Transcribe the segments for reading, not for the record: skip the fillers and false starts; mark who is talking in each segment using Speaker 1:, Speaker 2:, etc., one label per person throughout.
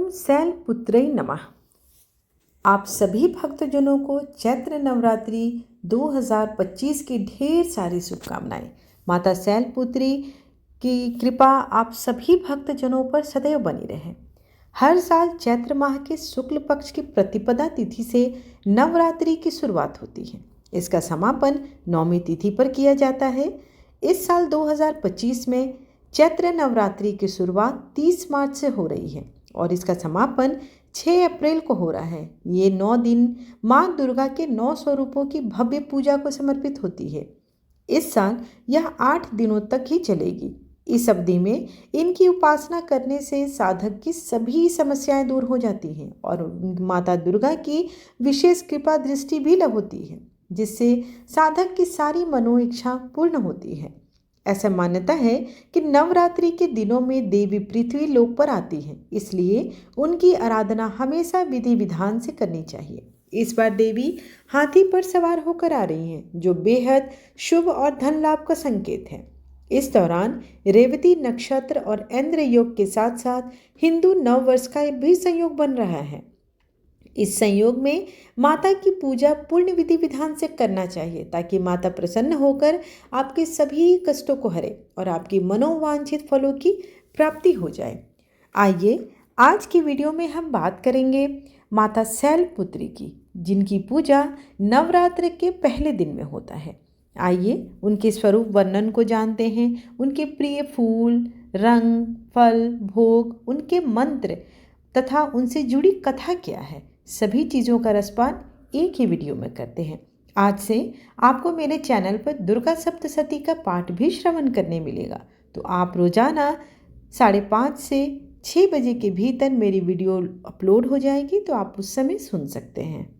Speaker 1: ओम शैलपुत्रै नमः। आप सभी भक्तजनों को चैत्र नवरात्रि 2025 की ढेर सारी शुभकामनाएं। माता शैलपुत्री की कृपा आप सभी भक्तजनों पर सदैव बनी रहे। हर साल चैत्र माह के शुक्ल पक्ष की प्रतिपदा तिथि से नवरात्रि की शुरुआत होती है। इसका समापन नौमी तिथि पर किया जाता है। इस साल 2025 में चैत्र नवरात्रि की शुरुआत 30 मार्च से हो रही है और इसका समापन 6 अप्रैल को हो रहा है। ये 9 दिन माँ दुर्गा के 9 स्वरूपों की भव्य पूजा को समर्पित होती है। इस साल यह 8 दिनों तक ही चलेगी। इस अवधि में इनकी उपासना करने से साधक की सभी समस्याएं दूर हो जाती हैं और माता दुर्गा की विशेष कृपा दृष्टि भी होती है, जिससे साधक की सारी मनोइच्छा पूर्ण होती है। ऐसा मान्यता है कि नवरात्रि के दिनों में देवी पृथ्वी लोक पर आती है, इसलिए उनकी आराधना हमेशा विधि विधान से करनी चाहिए। इस बार देवी हाथी पर सवार होकर आ रही हैं, जो बेहद शुभ और धन लाभ का संकेत है। इस दौरान रेवती नक्षत्र और इंद्र योग के साथ साथ हिंदू नववर्ष का भी संयोग बन रहा है। इस संयोग में माता की पूजा पूर्ण विधि विधान से करना चाहिए, ताकि माता प्रसन्न होकर आपके सभी कष्टों को हरे और आपकी मनोवांछित फलों की प्राप्ति हो जाए। आइए आज की वीडियो में हम बात करेंगे माता शैलपुत्री की, जिनकी पूजा नवरात्र के पहले दिन में होता है। आइए उनके स्वरूप वर्णन को जानते हैं। उनके प्रिय फूल, रंग, फल, भोग, उनके मंत्र तथा उनसे जुड़ी कथा क्या है, सभी चीज़ों का रसपान एक ही वीडियो में करते हैं। आज से आपको मेरे चैनल पर दुर्गा सप्तशती का पाठ भी श्रवण करने मिलेगा, तो आप रोजाना 5:30 से 6 बजे के भीतर मेरी वीडियो अपलोड हो जाएगी, तो आप उस समय सुन सकते हैं।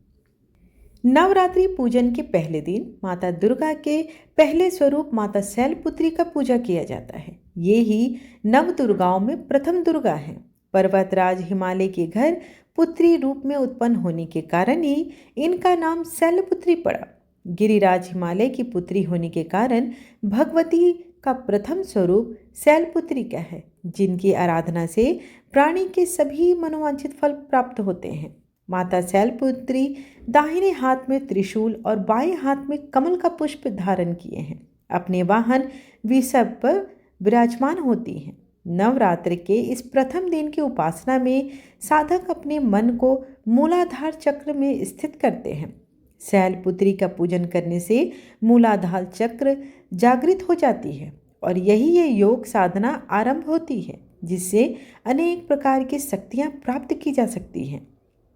Speaker 1: नवरात्रि पूजन के पहले दिन माता दुर्गा के पहले स्वरूप माता शैलपुत्री का पूजा किया जाता है। ये ही नव दुर्गाओं में प्रथम दुर्गा है। पर्वतराज हिमालय के घर पुत्री रूप में उत्पन्न होने के कारण ही इनका नाम शैलपुत्री पड़ा। गिरिराज हिमालय की पुत्री होने के कारण भगवती का प्रथम स्वरूप शैलपुत्री का है, जिनकी आराधना से प्राणी के सभी मनोवांछित फल प्राप्त होते हैं। माता शैलपुत्री दाहिने हाथ में त्रिशूल और बाएं हाथ में कमल का पुष्प धारण किए हैं। अपने वाहन वृषभ पर विराजमान होती हैं। नवरात्र के इस प्रथम दिन की उपासना में साधक अपने मन को मूलाधार चक्र में स्थित करते हैं। शैलपुत्री का पूजन करने से मूलाधार चक्र जागृत हो जाती है और ये योग साधना आरंभ होती है, जिससे अनेक प्रकार की शक्तियां प्राप्त की जा सकती हैं।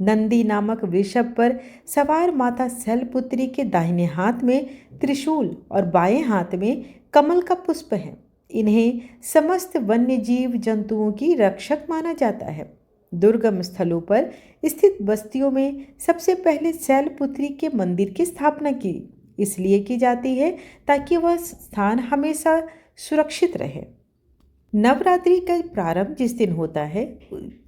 Speaker 1: नंदी नामक वृषभ पर सवार माता शैलपुत्री के दाहिने हाथ में त्रिशूल और बाएं हाथ में कमल का पुष्प है। इन्हें समस्त वन्य जीव जंतुओं की रक्षक माना जाता है। दुर्गम स्थलों पर स्थित बस्तियों में सबसे पहले शैलपुत्री के मंदिर की स्थापना की इसलिए की जाती है, ताकि वह स्थान हमेशा सुरक्षित रहे। नवरात्रि का प्रारंभ जिस दिन होता है,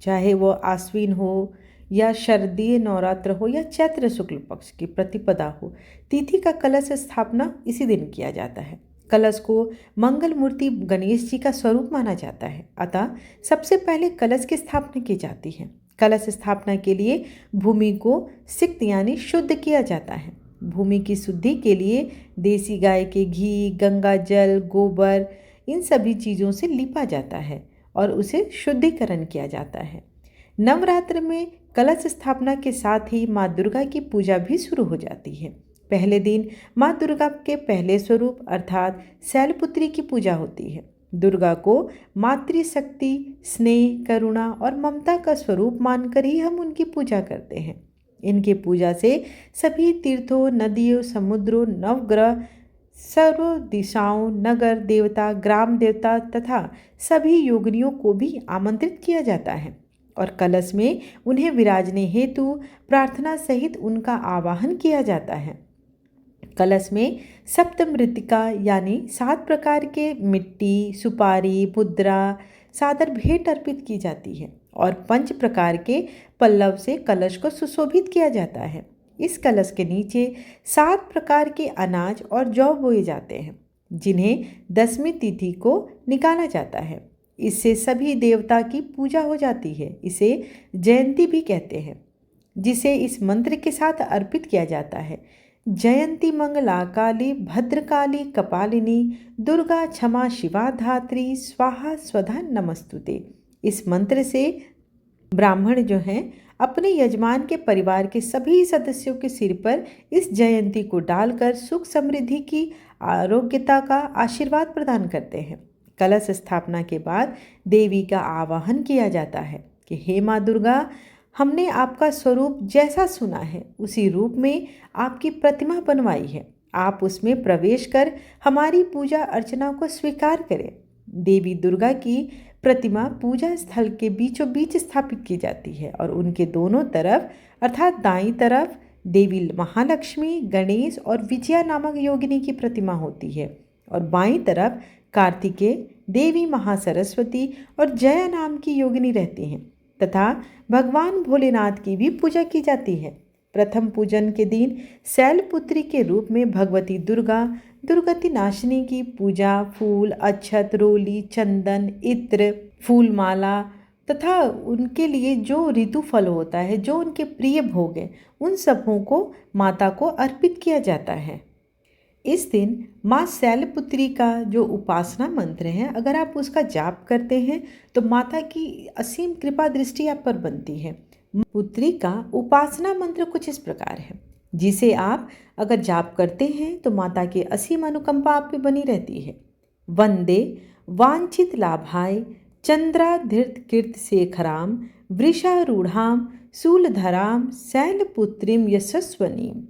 Speaker 1: चाहे वो आश्विन हो या शरदीय नवरात्र हो या चैत्र शुक्ल पक्ष की प्रतिपदा हो, तिथि का कलश स्थापना इसी दिन किया जाता है। कलश को मंगल मूर्ति गणेश जी का स्वरूप माना जाता है, अतः सबसे पहले कलश की स्थापना की जाती है। कलश स्थापना के लिए भूमि को सिक्त यानी शुद्ध किया जाता है। भूमि की शुद्धि के लिए देसी गाय के घी, गंगा जल, गोबर, इन सभी चीज़ों से लिपा जाता है और उसे शुद्धिकरण किया जाता है। नवरात्र में कलश स्थापना के साथ ही माँ दुर्गा की पूजा भी शुरू हो जाती है। पहले दिन माँ दुर्गा के पहले स्वरूप अर्थात शैलपुत्री की पूजा होती है। दुर्गा को मातृशक्ति, स्नेह, करुणा और ममता का स्वरूप मानकर ही हम उनकी पूजा करते हैं। इनकी पूजा से सभी तीर्थों, नदियों, समुद्रों, नवग्रह, सर्व दिशाओं, नगर देवता, ग्राम देवता तथा सभी योगिनियों को भी आमंत्रित किया जाता है और कलश में उन्हें विराजने हेतु प्रार्थना सहित उनका आवाहन किया जाता है। कलश में सप्तमृत्तिका यानी 7 प्रकार के मिट्टी, सुपारी, मुद्रा, सादर भेंट अर्पित की जाती है और 5 प्रकार के पल्लव से कलश को सुशोभित किया जाता है। इस कलश के नीचे 7 प्रकार के अनाज और जौ बोए जाते हैं, जिन्हें 10वीं तिथि को निकाला जाता है। इससे सभी देवता की पूजा हो जाती है। इसे जयंती भी कहते हैं, जिसे इस मंत्र के साथ अर्पित किया जाता है। जयंती मंगला काली भद्रकाली कपालिनी दुर्गा क्षमा शिवा धात्री स्वाहा स्वधा नमस्तुते। इस मंत्र से ब्राह्मण जो हैं अपने यजमान के परिवार के सभी सदस्यों के सिर पर इस जयंती को डालकर सुख समृद्धि की आरोग्यता का आशीर्वाद प्रदान करते हैं। कलश स्थापना के बाद देवी का आवाहन किया जाता है कि हे माँ दुर्गा, हमने आपका स्वरूप जैसा सुना है उसी रूप में आपकी प्रतिमा बनवाई है। आप उसमें प्रवेश कर हमारी पूजा अर्चना को स्वीकार करें। देवी दुर्गा की प्रतिमा पूजा स्थल के बीचों बीच स्थापित की जाती है और उनके दोनों तरफ अर्थात दाईं तरफ देवी महालक्ष्मी, गणेश और विजया नामक योगिनी की प्रतिमा होती है और बाईं तरफ कार्तिकेय, देवी महासरस्वती और जया नाम की योगिनी रहती हैं तथा भगवान भोलेनाथ की भी पूजा की जाती है। प्रथम पूजन के दिन शैलपुत्री के रूप में भगवती दुर्गा दुर्गति नाशिनी की पूजा फूल, अक्षत, रोली, चंदन, इत्र, फूलमाला तथा उनके लिए जो ऋतु फल होता है, जो उनके प्रिय भोग हैं, उन सबों को माता को अर्पित किया जाता है। इस दिन माँ शैलपुत्री का जो उपासना मंत्र है, अगर आप उसका जाप करते हैं तो माता की असीम कृपा दृष्टि आप पर बनती है। पुत्री का उपासना मंत्र कुछ इस प्रकार है, जिसे आप अगर जाप करते हैं तो माता की असीम अनुकंपा आप पे बनी रहती है। वंदे वांछित लाभाय चंद्राधृत कीर्त शेखराम वृषारूढ़ाम शूलधराम शैलपुत्रीम यशस्वनीम।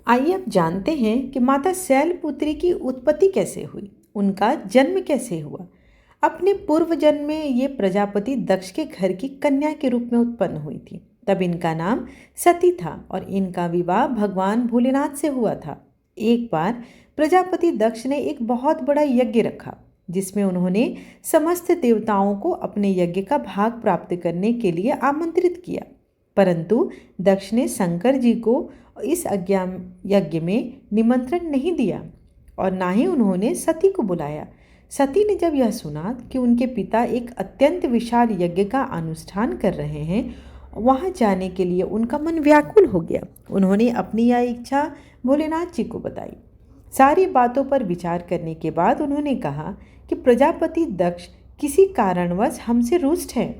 Speaker 1: आइए अब जानते हैं कि माता शैलपुत्री की उत्पत्ति कैसे हुई, उनका जन्म कैसे हुआ। अपने पूर्व जन्म में ये प्रजापति दक्ष के घर की कन्या के रूप में उत्पन्न हुई थी। तब इनका नाम सती था और इनका विवाह भगवान भोलेनाथ से हुआ था। एक बार प्रजापति दक्ष ने एक बहुत बड़ा यज्ञ रखा, जिसमें उन्होंने समस्त देवताओं को अपने यज्ञ का भाग प्राप्त करने के लिए आमंत्रित किया, परंतु दक्ष ने शंकर जी को इस यज्ञ में निमंत्रण नहीं दिया और ना ही उन्होंने सती को बुलाया। सती ने जब यह सुना कि उनके पिता एक अत्यंत विशाल यज्ञ का अनुष्ठान कर रहे हैं, वहां जाने के लिए उनका मन व्याकुल हो गया। उन्होंने अपनी यह इच्छा भोलेनाथ जी को बताई। सारी बातों पर विचार करने के बाद उन्होंने कहा कि प्रजापति दक्ष किसी कारणवश हमसे रुष्ट है।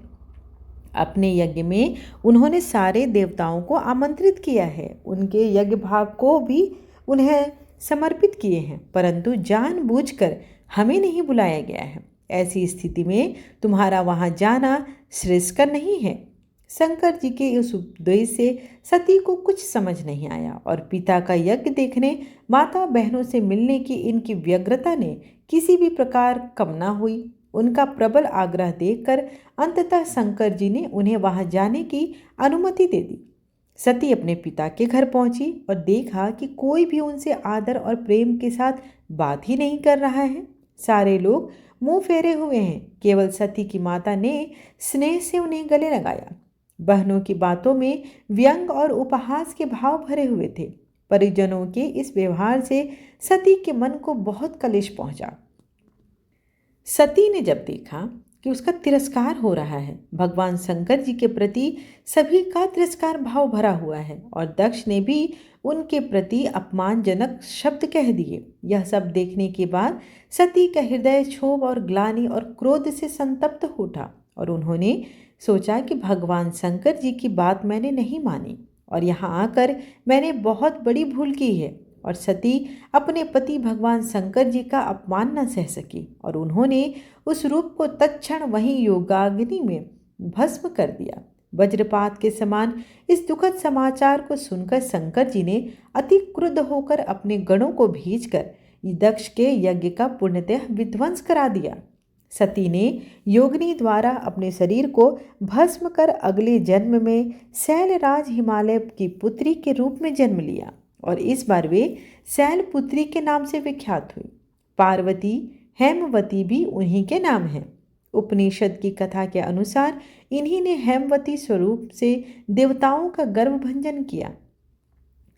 Speaker 1: अपने यज्ञ में उन्होंने सारे देवताओं को आमंत्रित किया है, उनके यज्ञ भाग को भी उन्हें समर्पित किए हैं, परंतु जानबूझकर हमें नहीं बुलाया गया है। ऐसी स्थिति में तुम्हारा वहां जाना श्रेयस्कर नहीं है। शंकर जी के इस उपदेश से सती को कुछ समझ नहीं आया और पिता का यज्ञ देखने, माता बहनों से मिलने की इनकी व्यग्रता ने किसी भी प्रकार कम न हुई। उनका प्रबल आग्रह देखकर अंततः शंकर जी ने उन्हें वहां जाने की अनुमति दे दी। सती अपने पिता के घर पहुंची और देखा कि कोई भी उनसे आदर और प्रेम के साथ बात ही नहीं कर रहा है। सारे लोग मुंह फेरे हुए हैं। केवल सती की माता ने स्नेह से उन्हें गले लगाया। बहनों की बातों में व्यंग और उपहास के भाव भरे हुए थे। परिजनों के इस व्यवहार से सती के मन को बहुत कलेश पहुंचा। सती ने जब देखा कि उसका तिरस्कार हो रहा है, भगवान शंकर जी के प्रति सभी का तिरस्कार भाव भरा हुआ है और दक्ष ने भी उनके प्रति अपमानजनक शब्द कह दिए। यह सब देखने के बाद सती का हृदय क्षोभ और ग्लानि और क्रोध से संतप्त हो उठा और उन्होंने सोचा कि भगवान शंकर जी की बात मैंने नहीं मानी और यहाँ आकर मैंने बहुत बड़ी भूल की है। और सती अपने पति भगवान शंकर जी का अपमान न सह सकी और उन्होंने उस रूप को तत्क्षण वहीं योगाग्नि में भस्म कर दिया। वज्रपात के समान इस दुखद समाचार को सुनकर शंकर जी ने अति क्रुद्ध होकर अपने गणों को भेजकर दक्ष के यज्ञ का पूर्णतः विध्वंस करा दिया। सती ने योगिनी द्वारा अपने शरीर को भस्म कर अगले जन्म में शैलराज हिमालय की पुत्री के रूप में जन्म लिया और इस बार वे शैलपुत्री के नाम से विख्यात हुई। पार्वती, हेमवती भी उन्हीं के नाम हैं। उपनिषद की कथा के अनुसार इन्हीं ने हेमवती स्वरूप से देवताओं का गर्भभंजन किया।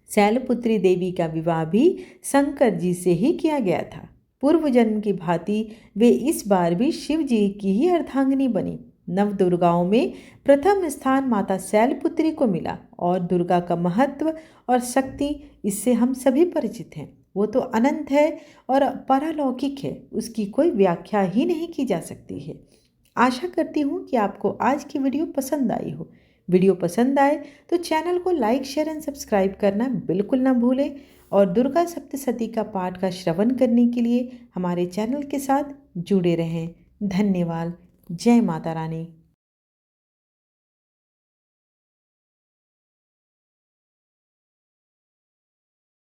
Speaker 1: शैलपुत्री देवी का विवाह भी शंकर जी से ही किया गया था। पूर्व जन्म की भांति वे इस बार भी शिव जी की ही अर्धांगिनी बनी। नव दुर्गाओं में प्रथम स्थान माता शैलपुत्री को मिला और दुर्गा का महत्व और शक्ति इससे हम सभी परिचित हैं। वो तो अनंत है और पारलौकिक है, उसकी कोई व्याख्या ही नहीं की जा सकती है। आशा करती हूँ कि आपको आज की वीडियो पसंद आई हो। वीडियो पसंद आए तो चैनल को लाइक, शेयर एंड सब्सक्राइब करना बिल्कुल ना भूलें और दुर्गा सप्तशती का पाठ का श्रवण करने के लिए हमारे चैनल के साथ जुड़े रहें। धन्यवाद। जय माता रानी।